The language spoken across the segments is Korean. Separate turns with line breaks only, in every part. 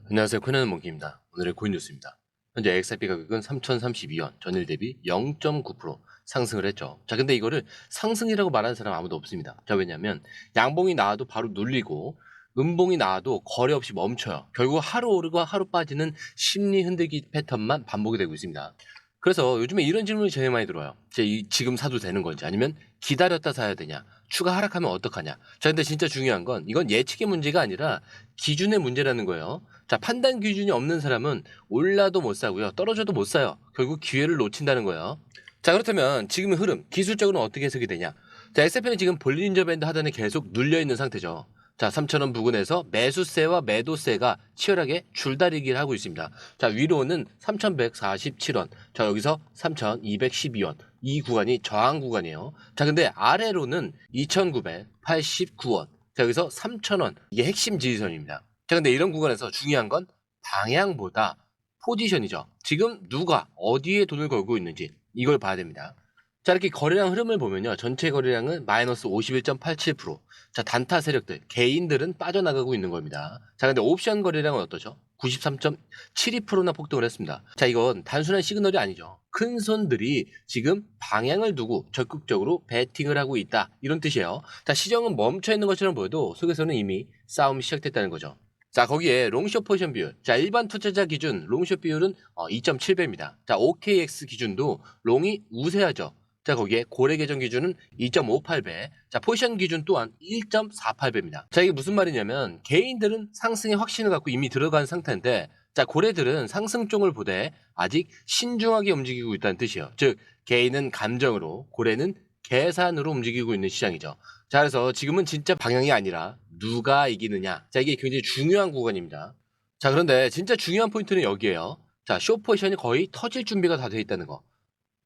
안녕하세요. 코난의 몽키입니다. 오늘의 코인 뉴스입니다. 현재 XRP 가격은 3,032원, 전일 대비 0.9% 상승을 했죠. 자, 근데 이거를 상승이라고 말하는 사람 아무도 없습니다. 자, 왜냐면 양봉이 나와도 바로 눌리고 음봉이 나와도 거래 없이 멈춰요. 결국 하루 오르고 하루 빠지는 심리 흔들기 패턴만 반복이 되고 있습니다. 그래서 요즘에 이런 질문이 제일 많이 들어요. 지금 사도 되는 건지 아니면 기다렸다 사야 되냐? 추가 하락하면 어떡하냐? 자, 근데 진짜 중요한 건 이건 예측의 문제가 아니라 기준의 문제라는 거예요. 자, 판단 기준이 없는 사람은 올라도 못 사고요. 떨어져도 못 사요. 결국 기회를 놓친다는 거예요. 자, 그렇다면 지금의 흐름, 기술적으로는 어떻게 해석이 되냐? 자, XRP는 지금 볼린저 밴드 하단에 계속 눌려있는 상태죠. 자, 3,000원 부근에서 매수세와 매도세가 치열하게 줄다리기를 하고 있습니다. 자, 위로는 3,147원. 자, 여기서 3,212원. 이 구간이 저항 구간이에요. 자, 근데 아래로는 2,989원. 자, 여기서 3,000원. 이게 핵심 지지선입니다. 자, 근데 이런 구간에서 중요한 건 방향보다 포지션이죠. 지금 누가 어디에 돈을 걸고 있는지 이걸 봐야 됩니다. 자, 이렇게 거래량 흐름을 보면요. 전체 거래량은 마이너스 51.87%. 자, 단타 세력들, 개인들은 빠져나가고 있는 겁니다. 자, 근데 옵션 거래량은 어떠죠? 93.72%나 폭등을 했습니다. 자, 이건 단순한 시그널이 아니죠. 큰 손들이 지금 방향을 두고 적극적으로 베팅을 하고 있다. 이런 뜻이에요. 자, 시장은 멈춰 있는 것처럼 보여도 속에서는 이미 싸움이 시작됐다는 거죠. 자, 거기에 롱숏 포지션 비율. 자, 일반 투자자 기준 롱숏 비율은 2.7배입니다. 자, OKX 기준도 롱이 우세하죠. 자, 거기에 고래 계정 기준은 2.58배. 자, 포지션 기준 또한 1.48배입니다. 자, 이게 무슨 말이냐면 개인들은 상승의 확신을 갖고 이미 들어간 상태인데, 자, 고래들은 상승종을 보되 아직 신중하게 움직이고 있다는 뜻이에요. 즉, 개인은 감정으로, 고래는 계산으로 움직이고 있는 시장이죠. 자, 그래서 지금은 진짜 방향이 아니라 누가 이기느냐. 자, 이게 굉장히 중요한 구간입니다. 자, 그런데 진짜 중요한 포인트는 여기에요. 자, 숏 포지션이 거의 터질 준비가 다 되어 있다는 거.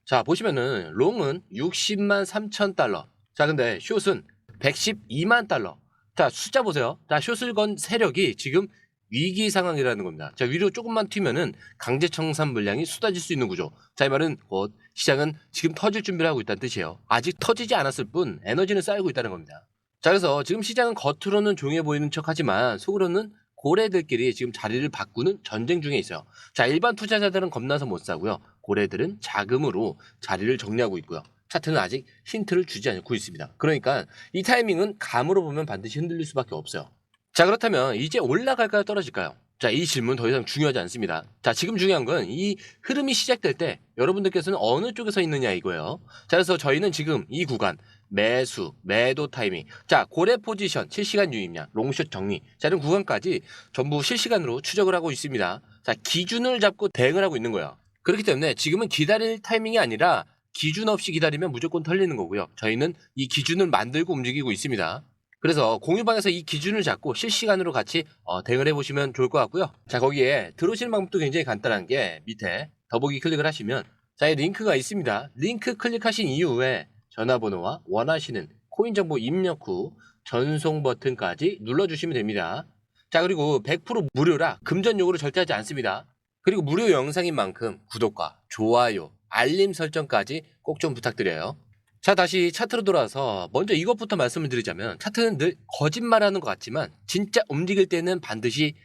자, 보시면은 롱은 60만 3천 달러. 자, 근데 숏은 112만 달러. 자, 숫자 보세요. 자, 숏을 건 세력이 지금 위기 상황이라는 겁니다. 자, 위로 조금만 튀면은 강제 청산 물량이 쏟아질 수 있는 구조. 자, 이 말은 곧 시장은 지금 터질 준비를 하고 있다는 뜻이에요. 아직 터지지 않았을 뿐 에너지는 쌓이고 있다는 겁니다. 자, 그래서 지금 시장은 겉으로는 조용해 보이는 척 하지만 속으로는 고래들끼리 지금 자리를 바꾸는 전쟁 중에 있어요. 자, 일반 투자자들은 겁나서 못 사고요. 고래들은 자금으로 자리를 정리하고 있고요. 차트는 아직 힌트를 주지 않고 있습니다. 그러니까 이 타이밍은 감으로 보면 반드시 흔들릴 수밖에 없어요. 자, 그렇다면 이제 올라갈까요? 떨어질까요? 자, 이 질문 더 이상 중요하지 않습니다. 자, 지금 중요한 건 이 흐름이 시작될 때 여러분들께서는 어느 쪽에 서 있느냐 이거예요. 자, 그래서 저희는 지금 이 구간 매수, 매도 타이밍. 자, 고래 포지션, 실시간 유입량, 롱숏 정리. 자, 이런 구간까지 전부 실시간으로 추적을 하고 있습니다. 자, 기준을 잡고 대응을 하고 있는 거예요. 그렇기 때문에 지금은 기다릴 타이밍이 아니라 기준 없이 기다리면 무조건 털리는 거고요. 저희는 이 기준을 만들고 움직이고 있습니다. 그래서 공유방에서 이 기준을 잡고 실시간으로 같이 대응을 해보시면 좋을 것 같고요. 자, 거기에 들어오시는 방법도 굉장히 간단한 게 밑에 더보기 클릭을 하시면 자, 이 링크가 있습니다. 링크 클릭하신 이후에 전화번호와 원하시는 코인 정보 입력 후 전송 버튼까지 눌러주시면 됩니다. 자, 그리고 100% 무료라 금전 요구를 절대 하지 않습니다. 그리고 무료 영상인 만큼 구독과 좋아요, 알림 설정까지 꼭 좀 부탁드려요. 자, 다시 차트로 돌아와서 먼저 이것부터 말씀을 드리자면 차트는 늘 거짓말하는 것 같지만 진짜 움직일 때는 반드시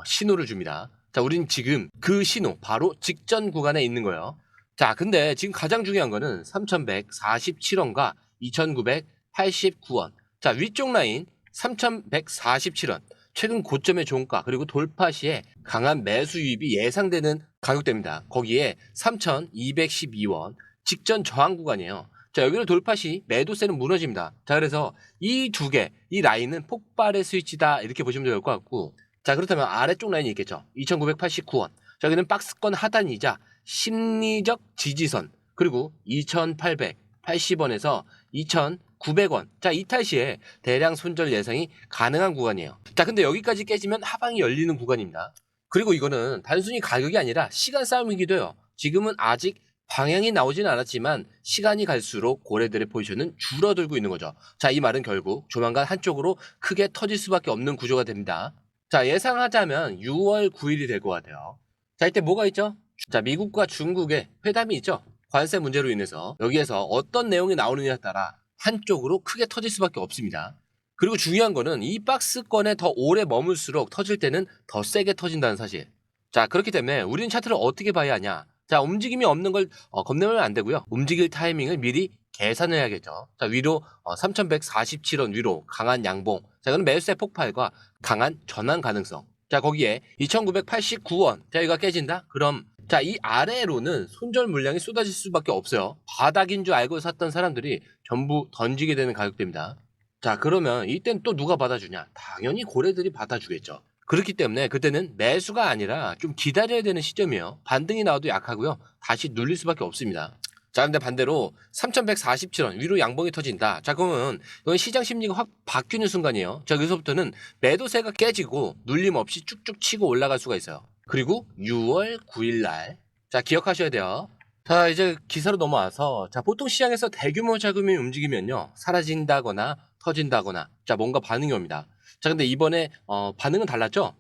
신호를 줍니다. 자, 우린 지금 그 신호 바로 직전 구간에 있는 거예요. 자, 근데 지금 가장 중요한 거는 3,147원과 2,989원. 자, 위쪽 라인 3,147원. 최근 고점의 종가 그리고 돌파 시에 강한 매수 유입이 예상되는 가격대입니다. 거기에 3,212원 직전 저항 구간이에요. 자, 여기를 돌파 시 매도세는 무너집니다. 자, 그래서 이 두 개, 이 라인은 폭발의 스위치다 이렇게 보시면 될 것 같고, 자, 그렇다면 아래쪽 라인이 있겠죠. 2,989원. 자, 여기는 박스권 하단이자 심리적 지지선 그리고 2,880원에서 2,900원. 자, 이탈 시에 대량 손절 예상이 가능한 구간이에요. 자, 근데 여기까지 깨지면 하방이 열리는 구간입니다. 그리고 이거는 단순히 가격이 아니라 시간 싸움이기도 해요. 지금은 아직 방향이 나오진 않았지만 시간이 갈수록 고래들의 포지션은 줄어들고 있는 거죠. 자, 이 말은 결국 조만간 한쪽으로 크게 터질 수밖에 없는 구조가 됩니다. 자, 예상하자면 6월 9일이 될 것 같아요. 자, 이때 뭐가 있죠? 자, 미국과 중국의 회담이 있죠. 관세 문제로 인해서 여기에서 어떤 내용이 나오느냐에 따라 한쪽으로 크게 터질 수밖에 없습니다. 그리고 중요한 거는 이 박스권에 더 오래 머물수록 터질 때는 더 세게 터진다는 사실. 자, 그렇기 때문에 우리는 차트를 어떻게 봐야 하냐? 자, 움직임이 없는 걸 겁내면 안 되고요. 움직일 타이밍을 미리 계산을 해야겠죠. 자, 위로 3147원 위로 강한 양봉. 자, 이거는 매수세 폭발과 강한 전환 가능성. 자, 거기에 2989원. 자, 이거 깨진다? 그럼 자, 이 아래로는 손절 물량이 쏟아질 수밖에 없어요. 바닥인 줄 알고 샀던 사람들이 전부 던지게 되는 가격대입니다. 자, 그러면 이땐 또 누가 받아주냐? 당연히 고래들이 받아주겠죠. 그렇기 때문에 그때는 매수가 아니라 좀 기다려야 되는 시점이에요. 반등이 나와도 약하고요. 다시 눌릴 수밖에 없습니다. 자, 근데 반대로 3147원 위로 양봉이 터진다. 자, 그러면 이건 시장 심리가 확 바뀌는 순간이에요. 자, 여기서부터는 매도세가 깨지고 눌림 없이 쭉쭉 치고 올라갈 수가 있어요. 그리고 6월 9일 날. 자, 기억하셔야 돼요. 자, 이제 기사로 넘어와서 자, 보통 시장에서 대규모 자금이 움직이면요. 사라진다거나 터진다거나 자, 뭔가 반응이 옵니다. 자, 근데 이번에 반응은 달랐죠?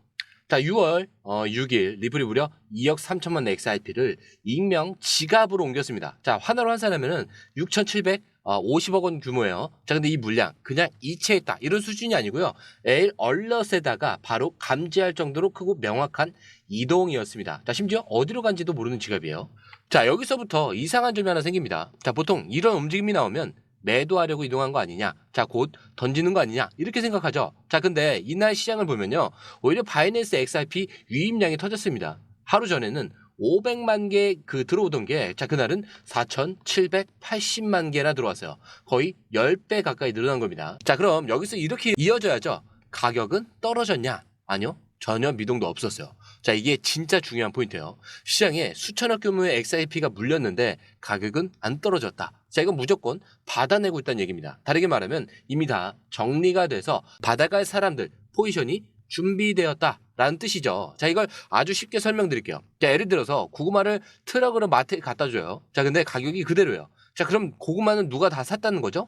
자, 6월 6일 리플이 무려 2억 3천만 XRP를 익명 지갑으로 옮겼습니다. 자, 환화로 환산하면은 6,750억 원 규모예요. 자, 근데 이 물량 그냥 이체했다 이런 수준이 아니고요. 에일 얼럿에다가 바로 감지할 정도로 크고 명확한 이동이었습니다. 자, 심지어 어디로 간지도 모르는 지갑이에요. 자, 여기서부터 이상한 점이 하나 생깁니다. 자, 보통 이런 움직임이 나오면 매도하려고 이동한 거 아니냐, 자, 곧 던지는 거 아니냐 이렇게 생각하죠. 자, 근데 이날 시장을 보면요, 오히려 바이낸스 XRP 유입량이 터졌습니다. 하루 전에는 500만 개 들어오던 게, 자, 그날은 4,780만 개나 들어왔어요. 거의 10배 가까이 늘어난 겁니다. 자, 그럼 여기서 이렇게 이어져야죠. 가격은 떨어졌냐? 아니요, 전혀 미동도 없었어요. 자, 이게 진짜 중요한 포인트예요. 시장에 수천억 규모의 XRP가 물렸는데 가격은 안 떨어졌다. 자, 이건 무조건 받아내고 있다는 얘기입니다. 다르게 말하면 이미 다 정리가 돼서 받아갈 사람들 포지션이 준비되었다라는 뜻이죠. 자, 이걸 아주 쉽게 설명드릴게요. 자, 예를 들어서 고구마를 트럭으로 마트에 갖다 줘요. 자, 근데 가격이 그대로예요. 자, 그럼 고구마는 누가 다 샀다는 거죠?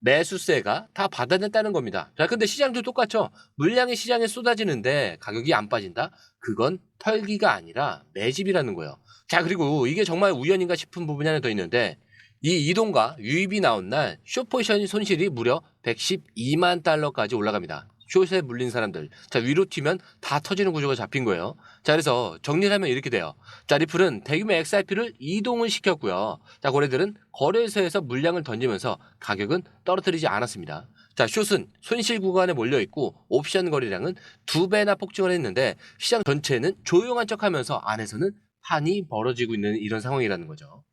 매수세가 다 받아냈다는 겁니다. 자, 근데 시장도 똑같죠. 물량이 시장에 쏟아지는데 가격이 안 빠진다? 그건 털기가 아니라 매집이라는 거예요. 자, 그리고 이게 정말 우연인가 싶은 부분이 하나 더 있는데, 이 이동과 유입이 나온 날 숏포지션 손실이 무려 112만 달러까지 올라갑니다. 숏에 물린 사람들. 자, 위로 튀면 다 터지는 구조가 잡힌 거예요. 자, 그래서 정리를 하면 이렇게 돼요. 자, 리플은 대규모 XRP를 이동을 시켰고요. 자, 고래들은 거래소에서 물량을 던지면서 가격은 떨어뜨리지 않았습니다. 자, 숏은 손실 구간에 몰려있고 옵션 거래량은 2배나 폭증을 했는데 시장 전체는 조용한 척하면서 안에서는 판이 벌어지고 있는 이런 상황이라는 거죠.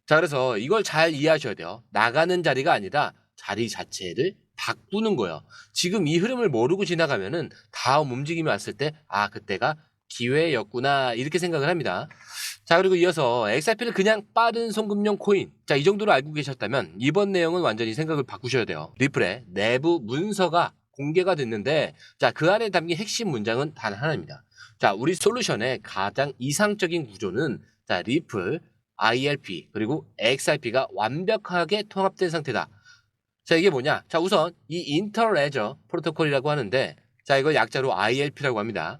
자, 그래서 이걸 잘 이해하셔야 돼요. 나가는 자리가 아니라 자리 자체를 바꾸는 거예요. 지금 이 흐름을 모르고 지나가면은 다음 움직임이 왔을 때, 아, 그때가 기회였구나, 이렇게 생각을 합니다. 자, 그리고 이어서 XRP를 그냥 빠른 송금용 코인. 자, 이 정도로 알고 계셨다면 이번 내용은 완전히 생각을 바꾸셔야 돼요. 리플의 내부 문서가 공개가 됐는데, 자, 그 안에 담긴 핵심 문장은 단 하나입니다. 자, 우리 솔루션의 가장 이상적인 구조는, 자, 리플, ILP 그리고 XRP가 완벽하게 통합된 상태다. 자, 이게 뭐냐? 자, 우선 이 인터레저 프로토콜이라고 하는데, 자, 이걸 약자로 ILP라고 합니다.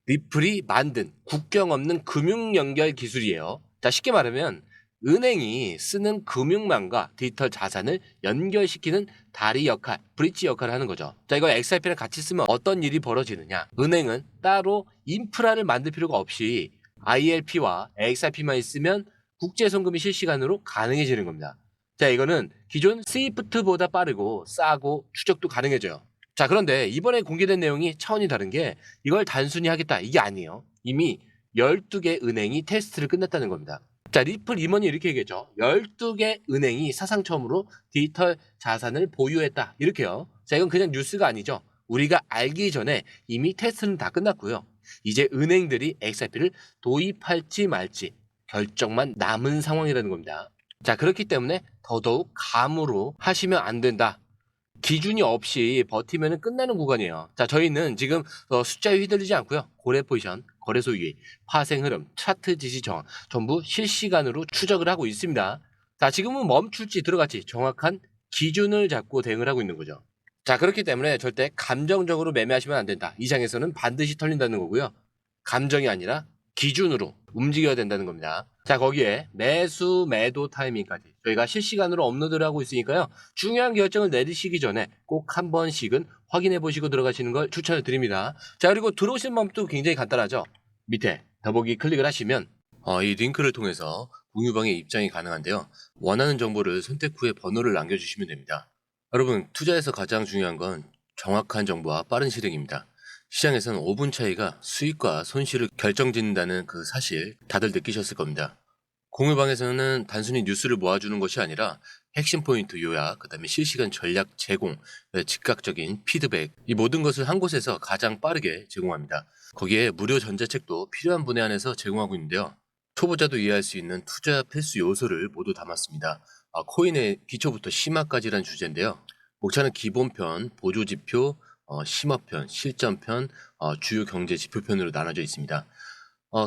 리플이 만든 국경 없는 금융 연결 기술이에요. 자, 쉽게 말하면 은행이 쓰는 금융망과 디지털 자산을 연결시키는 다리 역할, 브릿지 역할을 하는 거죠. 자, 이걸 XRP랑 같이 쓰면 어떤 일이 벌어지느냐? 은행은 따로 인프라를 만들 필요가 없이 ILP와 XRP만 있으면 국제 송금이 실시간으로 가능해지는 겁니다. 자, 이거는 기존 스위프트보다 빠르고 싸고 추적도 가능해져요. 자, 그런데 이번에 공개된 내용이 차원이 다른 게, 이걸 단순히 하겠다 이게 아니에요. 이미 12개 은행이 테스트를 끝냈다는 겁니다. 자, 리플 임원이 이렇게 얘기했죠. 12개 은행이 사상 처음으로 디지털 자산을 보유했다, 이렇게요. 자, 이건 그냥 뉴스가 아니죠. 우리가 알기 전에 이미 테스트는 다 끝났고요. 이제 은행들이 XRP를 도입할지 말지 결정만 남은 상황이라는 겁니다. 자, 그렇기 때문에 더더욱 감으로 하시면 안 된다. 기준이 없이 버티면 끝나는 구간이에요. 자, 저희는 지금 숫자에 휘둘리지 않고요. 고래 포지션, 거래소 유입, 파생 흐름, 차트 지시 정확 전부 실시간으로 추적을 하고 있습니다. 자, 지금은 멈출지 들어갈지 정확한 기준을 잡고 대응을 하고 있는 거죠. 자, 그렇기 때문에 절대 감정적으로 매매하시면 안 된다. 이 장에서는 반드시 털린다는 거고요. 감정이 아니라 기준으로 움직여야 된다는 겁니다. 자, 거기에 매수 매도 타이밍까지 저희가 실시간으로 업로드를 하고 있으니까요. 중요한 결정을 내리시기 전에 꼭 한 번씩은 확인해 보시고 들어가시는 걸 추천을 드립니다. 자, 그리고 들어오시는 방법도 굉장히 간단하죠. 밑에 더보기 클릭을 하시면 이 링크를 통해서 공유방에 입장이 가능한데요. 원하는 정보를 선택 후에 번호를 남겨주시면 됩니다. 여러분, 투자에서 가장 중요한 건 정확한 정보와 빠른 실행입니다. 시장에서는 5분 차이가 수익과 손실을 결정짓는다는 그 사실 다들 느끼셨을 겁니다. 공유방에서는 단순히 뉴스를 모아주는 것이 아니라 핵심 포인트 요약, 그 다음에 실시간 전략 제공, 즉각적인 피드백, 이 모든 것을 한 곳에서 가장 빠르게 제공합니다. 거기에 무료 전자책도 필요한 분야 안에서 제공하고 있는데요. 초보자도 이해할 수 있는 투자 필수 요소를 모두 담았습니다. 코인의 기초부터 심화까지란 주제인데요. 목차는 기본편, 보조지표, 심화편, 실전편, 주요 경제 지표편으로 나눠져 있습니다.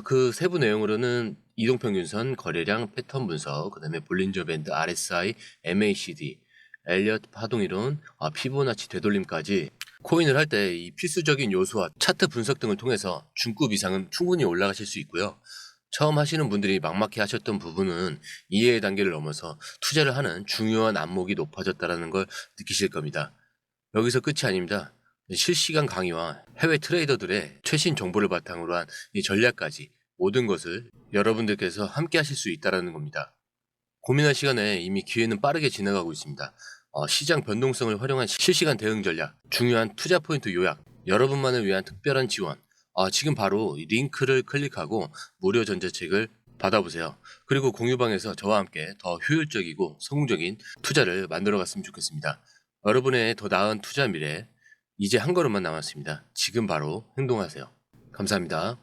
그 세부 내용으로는 이동평균선, 거래량, 패턴 분석, 그 다음에 볼린저 밴드, RSI, MACD, 엘리엇 파동이론, 피보나치 되돌림까지 코인을 할 때 이 필수적인 요소와 차트 분석 등을 통해서 중급 이상은 충분히 올라가실 수 있고요. 처음 하시는 분들이 막막해 하셨던 부분은 이해의 단계를 넘어서 투자를 하는 중요한 안목이 높아졌다는 걸 느끼실 겁니다. 여기서 끝이 아닙니다. 실시간 강의와 해외 트레이더들의 최신 정보를 바탕으로 한 이 전략까지 모든 것을 여러분들께서 함께 하실 수 있다는 겁니다. 고민할 시간에 이미 기회는 빠르게 지나가고 있습니다. 시장 변동성을 활용한 실시간 대응 전략, 중요한 투자 포인트 요약, 여러분만을 위한 특별한 지원. 지금 바로 이 링크를 클릭하고 무료 전자책을 받아보세요. 그리고 공유방에서 저와 함께 더 효율적이고 성공적인 투자를 만들어 갔으면 좋겠습니다. 여러분의 더 나은 투자 미래, 이제 한 걸음만 남았습니다. 지금 바로 행동하세요. 감사합니다.